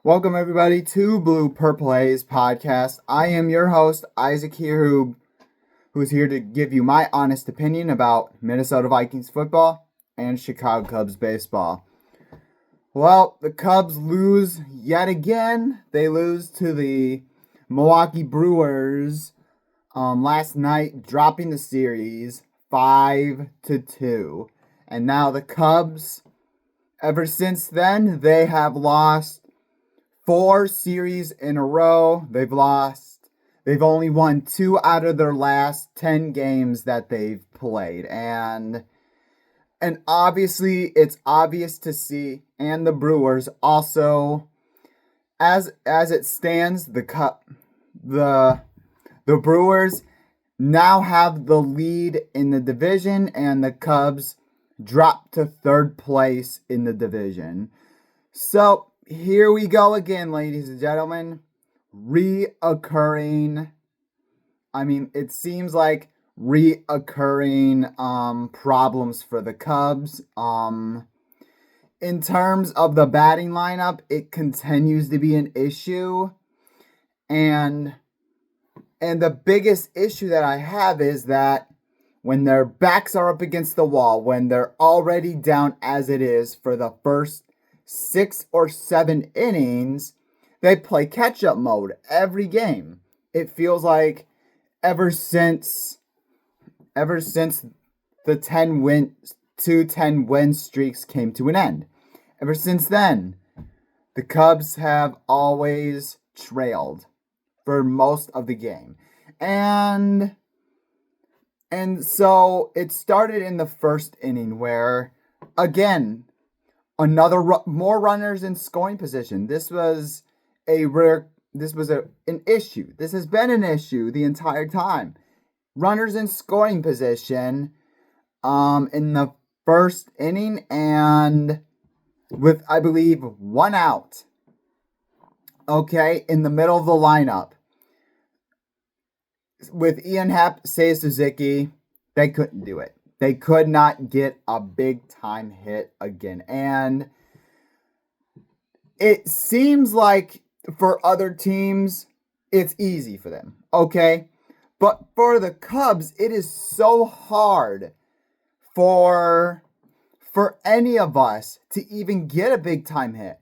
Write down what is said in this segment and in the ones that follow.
Welcome everybody to Blue Purple A's podcast. I am your host, Isaac here, who's here to give you my honest opinion about Minnesota Vikings football and Chicago Cubs baseball. Well, the Cubs lose yet again. They lose to the Milwaukee Brewers last night, dropping the series 5-2. And now the Cubs, ever since then, they have lost 4 series in a row. They've only won 2 out of their last 10 games that they've played. And obviously it's obvious to see, and the Brewers also, as it stands, the Brewers now have the lead in the division, and the Cubs dropped to 3rd place in the division. So here we go again, ladies and gentlemen. It seems like reoccurring problems for the Cubs. In terms of the batting lineup, it continues to be an issue. And the biggest issue that I have is that when their backs are up against the wall, when they're already down as it is for the first 6 or 7 innings, they play catch-up mode every game. It feels like ever since the 10 win streaks came to an end. Ever since then, the Cubs have always trailed for most of the game. And so it started in the first inning where, again, more runners in scoring position. This was an issue. This has been an issue the entire time. Runners in scoring position in the first inning, and with, I believe, 1 out. Okay, in the middle of the lineup. With Ian Happ, Seiya Suzuki, they couldn't do it. They could not get a big-time hit again. And it seems like for other teams, it's easy for them, okay? But for the Cubs, it is so hard for any of us to even get a big-time hit.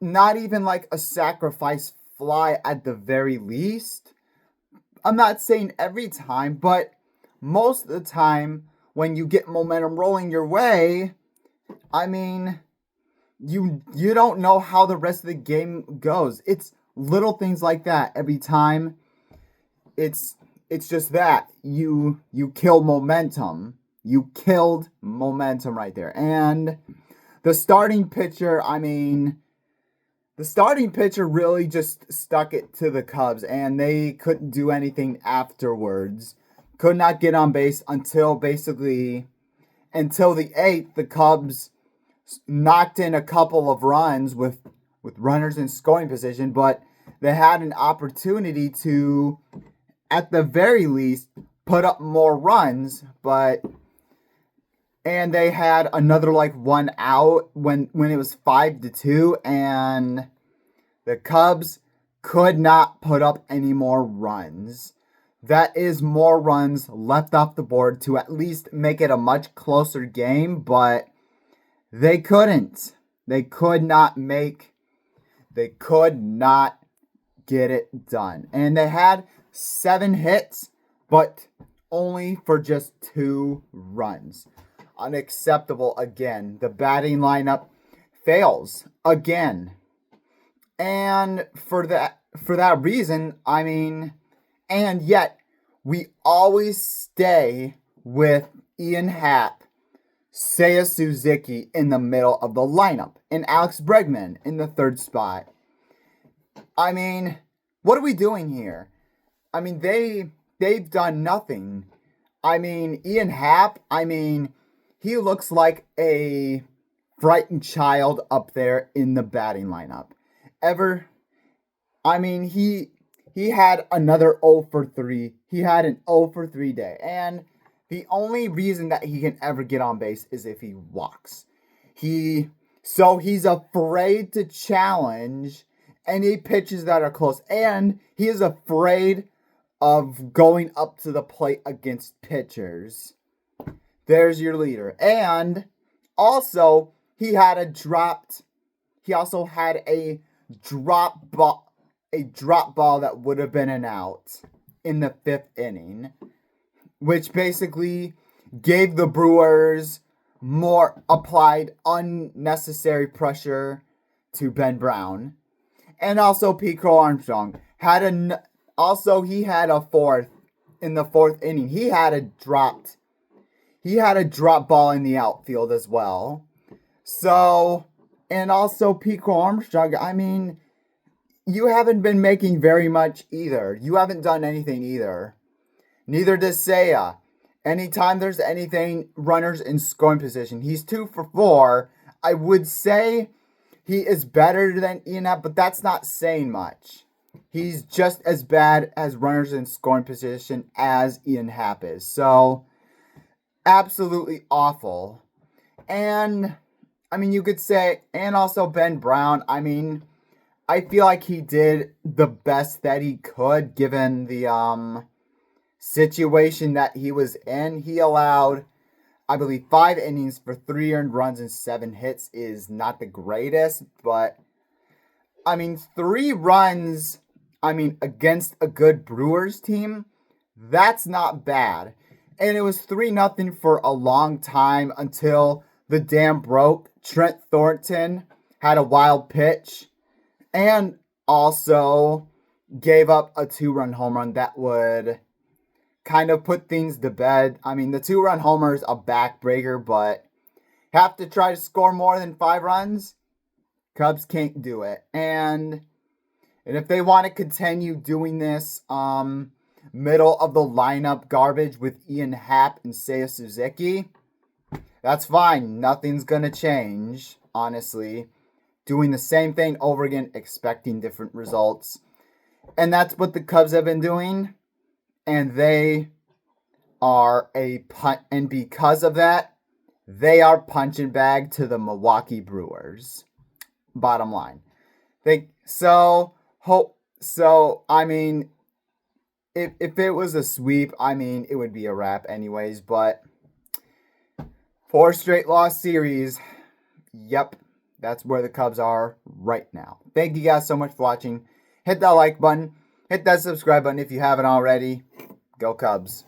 Not even like a sacrifice fly at the very least. I'm not saying every time, but most of the time, when you get momentum rolling your way, you don't know how the rest of the game goes. It's little things like that every time. It's just that you kill momentum. You killed momentum right there. And the starting pitcher really just stuck it to the Cubs, and they couldn't do anything afterwards. Could not get on base until the 8th. The Cubs knocked in a couple of runs with runners in scoring position, but they had an opportunity to, at the very least, put up more runs, and they had another 1 out when it was 5-2, and the Cubs could not put up any more runs. That is more runs left off the board to at least make it a much closer game, but they couldn't. They could not get it done. And they had 7 hits, but only for just 2 runs. Unacceptable again. The batting lineup fails again. And for that reason, and yet we always stay with Ian Happ, Seiya Suzuki in the middle of the lineup, and Alex Bregman in the 3rd spot. What are we doing here? They've done nothing. Ian Happ, he looks like a frightened child up there in the batting lineup. He had another 0 for 3. He had an 0 for 3 day. And the only reason that he can ever get on base is if he walks. He So he's afraid to challenge any pitches that are close. And he is afraid of going up to the plate against pitchers. There's your leader. And also, he also had a drop ball that would have been an out in the 5th inning, which basically gave the Brewers applied unnecessary pressure to Ben Brown. And also Pete Crow Armstrong had he had a fourth in the 4th inning. He had a drop ball in the outfield as well. So, and also Pete Crow Armstrong, I mean, you haven't been making very much either. You haven't done anything either. Neither does Seiya. Anytime there's anything, runners in scoring position. He's 2 for 4. I would say he is better than Ian Happ, but that's not saying much. He's just as bad as runners in scoring position as Ian Happ is. So, absolutely awful. And, I mean, you could say, and also Ben Brown, I mean, I feel like he did the best that he could given the situation that he was in. He allowed, I believe, 5 innings for 3 earned runs and 7 hits is not the greatest, but I mean, 3 runs, against a good Brewers team, that's not bad. And it was 3-0 for a long time until the dam broke. Trent Thornton had a wild pitch and also gave up a 2-run home run that would kind of put things to bed. I mean, the 2-run homer is a backbreaker, but have to try to score more than 5 runs? Cubs can't do it. And if they want to continue doing this middle of the lineup garbage with Ian Happ and Seiya Suzuki, that's fine. Nothing's going to change, honestly. Doing the same thing over again, expecting different results. And that's what the Cubs have been doing. And they are and because of that, they are punching bag to the Milwaukee Brewers. Bottom line. I mean, if it was a sweep, I mean, it would be a wrap anyways, but 4 straight loss series. Yep, that's where the Cubs are right now. Thank you guys so much for watching. Hit that like button. Hit that subscribe button if you haven't already. Go Cubs.